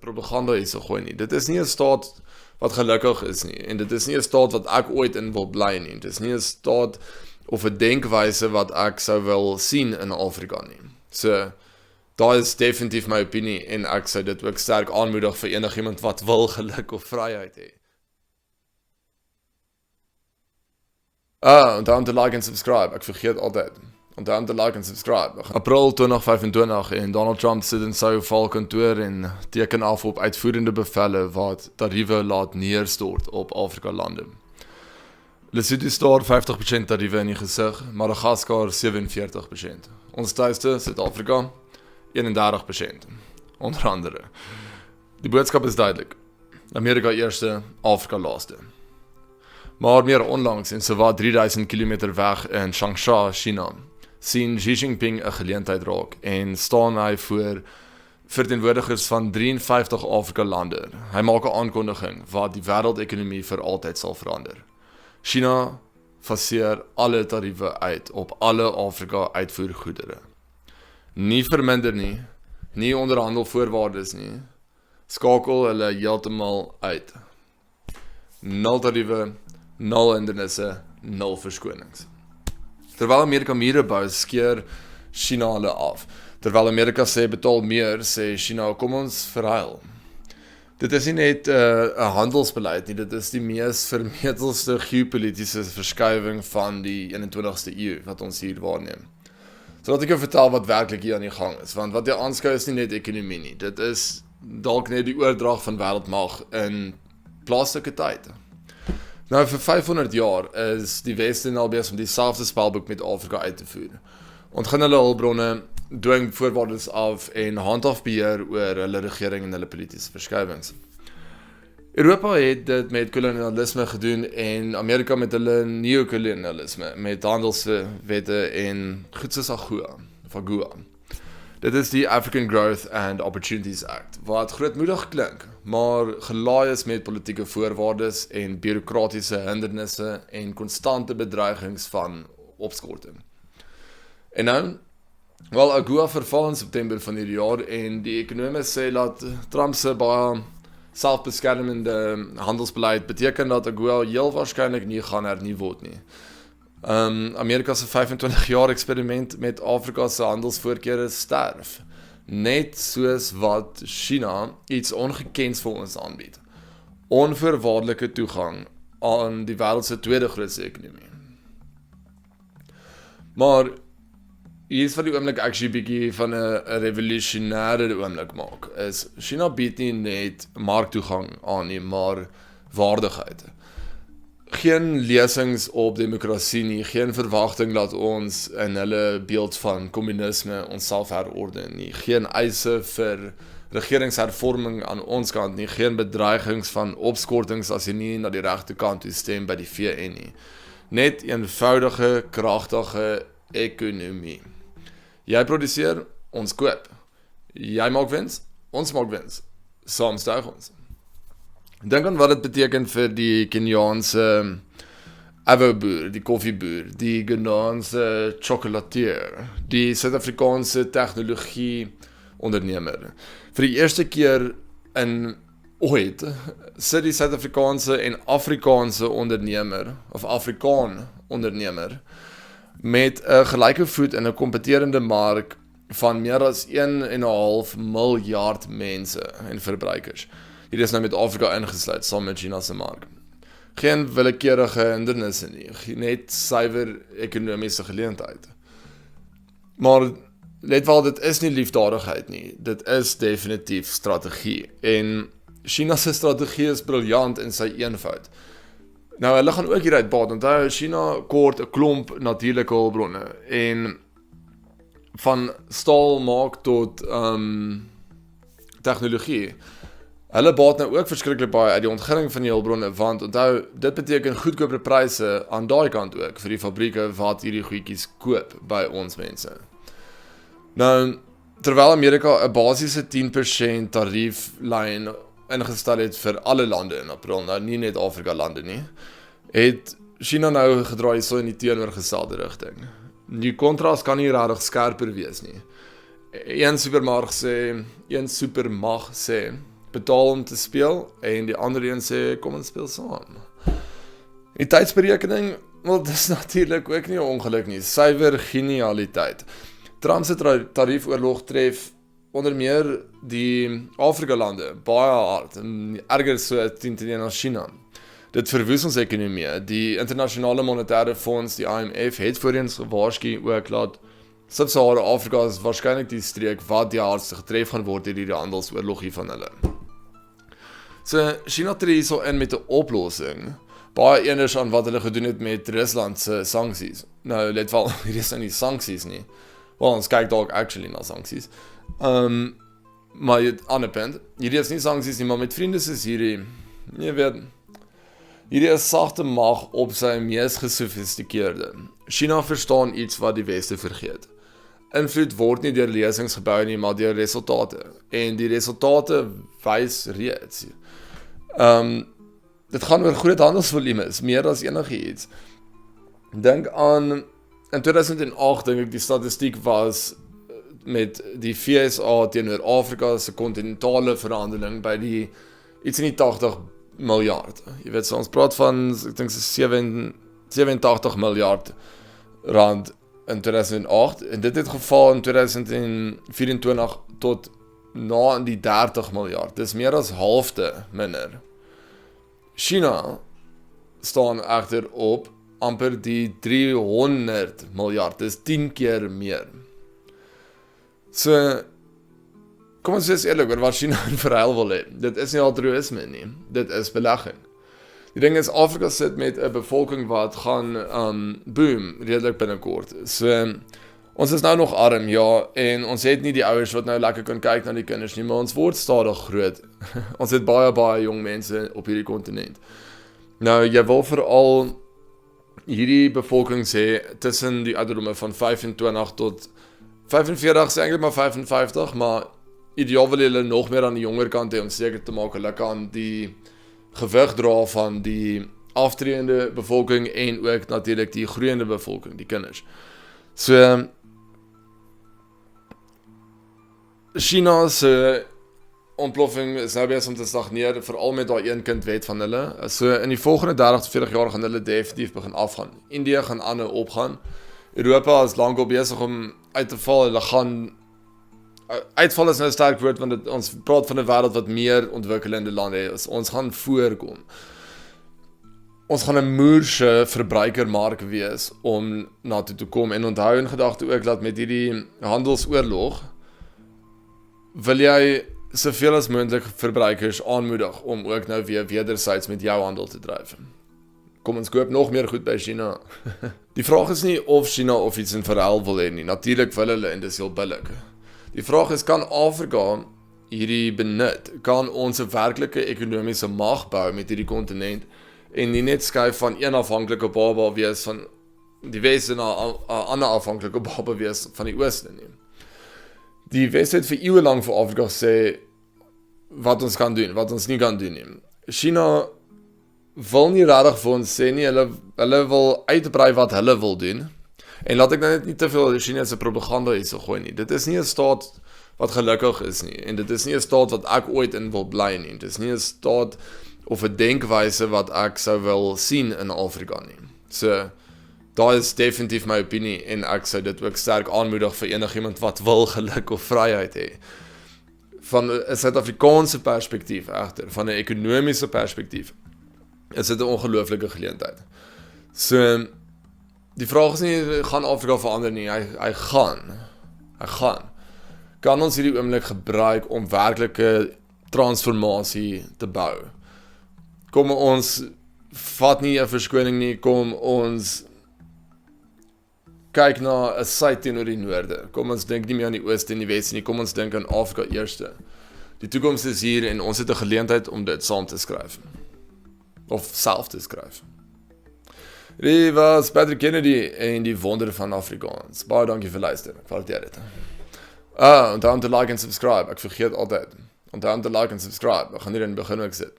propaganda hier so gooi nie. Dit is nie 'n staat wat gelukkig is nie, en dit is nie 'n staat wat ek ooit in wil bly nie. Dit is nie 'n staat of 'n denkwyse wat ek sou wil sien in Afrika nie. So, daar is definitief my opinie, en ek sou dit ook sterk aanmoedig vir enigiemand wat wil geluk of vryheid hê. Onthou om te like en subscribe, ek vergeet altyd. Onthou om te like en subscribe. April 2025 en Donald Trump sit in sy Oval kantoor en teken af op uitvoerende bevelle wat tariewe laat neerstort op Afrika lande. Lesotho staar 50% tariewe in die gesig, Madagaskar 47%. Ons tuiste, Suid-Afrika, 31%, onder andere. Die boodskap is duidelik. Amerika eerste, Afrika laaste. Maar meer onlangs en sowat 3000 km weg in Changsha, China, sien Xi Jinping 'n geleentheid raak en staan hy voor verteenwoordigers van 53 Afrika lande. Hy maak 'n aankondiging wat die wêreldekonomie vir altyd sal verander. China faseer alle tariewe uit op alle Afrika uitvoergoedere. Nie verminder nie, nie onderhandel voorwaardes nie, skakel hulle heeltemal uit. Nul tariewe, nul hindernisse, nul verskonings. Terwyl Amerika mure bou, skeer China hulle af. Terwyl Amerika sê betaal meer, sê China kom ons verruil. Dit is nie net 'n handelsbeleid nie, dit is die mees vermetelste geopolitiese verskuiwing van die 21ste eeu wat ons hier waarneem. So laat ek jou vertel wat werklik hier aan die gang is, want wat jy aanskou is nie net ekonomie nie, dit is dalk net die oordrag van wêreldmag in plaaslike tyd. Nou vir 500 jaar is die Weste al besig om dieselfde spelboek met Afrika uit te voer. Ontgin hulle hulpbronne, dwing voorwaardes af en handhaaf beheer oor hulle regering en hulle politiese verskuiwings. Europa het dit met kolonialisme gedoen en Amerika met hulle neokolonialisme, met handelswette en goed soos AGOA. Dit is die African Growth and Opportunities Act, wat grootmoedig klink, maar gelaai is met politieke voorwaardes en bureaukratiese hindernisse en konstante bedreigings van opskorting. En nou, wel AGOA verval in September van hierdie jaar en die ekonome sê dat Trump se baie selfbeskermende handelsbeleid beteken dat AGOA heel waarskynlik nie gaan hernie word nie. Amerika se 25 jaar eksperiment met Afrika se handelsvoorkeure sterf, net soos wat China iets ongekends vir ons aanbied. Onvoorwaardelike toegang aan die wêreld se tweede grootste ekonomie. Maar hier is vir die oomblik actually bietjie van 'n revolusionêre oomblik maak, is China bied nie net marktoegang aan nie, maar waardigheid. Geen lesings op demokrasie nie, geen verwagting dat ons in hulle beeld van kommunisme onsself herorden nie, geen eise vir regeringshervorming aan ons kant nie, geen bedreigings van opskortings as jy nie na die regte kant toe stem by die VN nie. Net eenvoudige, kragtige ekonomie. Jy produseer, ons koop. Jy maak wins, ons maak wins. Saam styg ons. Dink aan wat dit beteken vir die Keniaanse avo-boer, die koffieboer, die Ghanese chocolatier, die Suid-Afrikaanse tegnologie ondernemer. Vir die eerste keer in ooit sit die Suid-Afrikaanse en Afrikaanse ondernemer, of Afrikaan ondernemer, met 'n gelyke voet in 'n kompeterende mark van meer as 1,5 miljard mense en verbruikers. Hier is nou met Afrika ingesluit, saam met China se mark. Geen willekeurige hindernisse nie, net suiwer ekonomiese geleentheid. Maar let wel, dit is nie liefdadigheid nie, dit is definitief strategie. En China se strategie is briljant in sy eenvoud. Nou, hulle gaan ook hieruit baat, onthou, China kort 'n klomp natuurlike hulpbronne, en van staal maak tot tegnologie. Hulle baat nou ook verskriklik baie uit die ontginning van die hulpbronne, want onthou, dit beteken goedkoper pryse aan daai kant ook, vir die fabrieke wat hierdie goedjies koop by ons mense. Nou, terwyl Amerika 'n basiese 10% tarieflyn ingestel het vir alle lande in April, nou nie net Afrika lande nie, het China nou gedraai so in die teenoorgestelde rigting. Die kontras kan nie regtig skerper wees nie. Een supermag sê, betaal om te speel en die ander een sê kom ons speel saam. Die tydsberekening, wel dis natuurlik ook nie 'n ongeluk nie, suiwer genialiteit. Trump se tariefoorlog tref onder meer die Afrika lande baie hard en erger so teen China. Dit verwoes ons ekonomie. Die internasionale monetaire fonds, die IMF, het voorheen gewaarsku ook laat Sub-Sahara Afrika is waarskynlik die streek wat die hardste getref gaan word deur die handelsoorlog hier van hulle. So China tree hierso in met 'n oplossing, baie anders aan wat hulle gedoen het met Rusland se sanksies. Nou let wel, hier is nou nie sanksies nie. Wel, ons kyk dalk actually na sanksies. Maar ander punt, hierdie is nie sanksies nie, maar met vriende soos hierdie, jy weet, hierdie is sagte mag op sy mees gesofistikeerde. China verstaan iets wat die Weste vergeet. Invloed word nie deur lesings gebou nie, maar deur resultate. En die resultate wys reeds. Dit gaan oor groot handelsvolumes, meer as enigiets. Dink aan, in 2008 dink ek die statistiek was met die FSA teenoor Afrika se kontinentale verhandeling by die iets in die 80 miljard. Jy weet, so ons praat van, ek dink 87 miljard rand in 2008 en dit het geval in 2024 tot na in die 30 miljard. Dis meer as halfte minder. China staan egter op amper die 300 miljard. Dis 10 keer meer. So kom ons wees eerlik oor wat China in verhuil wil hê. Dit is nie altruïsme nie. Dit is belegging. Die ding is, Afrika sit met 'n bevolking wat gaan boom redelik binnekort. So ons is nou nog arm, ja, en ons het nie die ouers wat nou lekker kan kyk na die kinders nie, maar ons word stadig groot. Ons het baie jong mense op hierdie kontinent. Nou, jy wil veral hierdie bevolking sê tussen die ouderdomme van 25 tot 45, sê eintlik maar 55, maar ideaal wil hulle nog meer aan die jonger kant hê om seker te maak hulle kan die gewig dra van die aftreende bevolking en ook natuurlik die groeiende bevolking, die kinders. So China se ontploffing is nou besig om te stagneer, veral met daai een kind wet van hulle. So in die volgende 30 tot 40 jaar gaan hulle definitief begin afgaan. India gaan aanhou opgaan. Europa is lankal besig om uit te val. Hulle gaan uitval is nou 'n sterk woord want ons praat van 'n wêreld wat meer ontwikkelende lande is. Ons gaan voorkom. Ons gaan 'n moerse verbruikermark wees om na toe te kom en onthou in gedagte ook dat met hierdie handelsoorlog wil jy soveel as moontlik verbruikers aanmoedig om ook nou weer wederzijds met jou handel te dryf. Kom ons koop nog meer goed by China. Die vraag is nie of China of iets in verhuil wil hê nie. Natuurlik wil hulle en dis heel billik. Die vraag is, kan Afrika hierdie benut? Kan ons 'n werklike ekonomiese mag bou met hierdie kontinent en nie net skuif van een afhanklike baba wees van die Weste na 'n ander afhanklike baba wees van die Ooste nie? Die Weste het vir eeue lank vir Afrika sê wat ons kan doen, wat ons nie kan doen nie. China wil nie regtig vir ons sê nie, hulle wil uitbrei wat hulle wil doen. En laat ek nou net nie te veel Chinese propaganda hierso gooi nie. Dit is nie 'n staat wat gelukkig is nie en dit is nie 'n staat wat ek ooit in wil bly nie. Dit is nie 'n staat of 'n denkwyse wat ek sou wil sien in Afrika nie. So daar is definitief my opinie en ek sou dit ook sterk aanmoedig vir enigiemand wat wil geluk of vryheid hê. Van 'n Suid-Afrikaanse perspektief egter, van 'n ekonomiese perspektief, is dit 'n ongelooflike geleentheid. So die vraag is nie, gaan Afrika verander nie, hy gaan. Kan ons hierdie oomblik gebruik om werklike transformasie te bou? Kom ons vat nie 'n verskoning nie, kom ons kyk na 'n suid teenoor die noorde. Kom ons dink nie meer aan die ooste en die weste nie, kom ons dink aan Afrika eerste. Die toekoms is hier en ons het 'n geleentheid om dit saam te skryf. Of self te skryf. Dit was Patrick Kennedy en die wonder van Afrikaans. Baie dankie vir luister. Ek waardeer dit. Onthou om te like en subscribe. Ek vergeet altyd. Onthou om te like en subscribe. Ek gaan hier in die begin ook sit.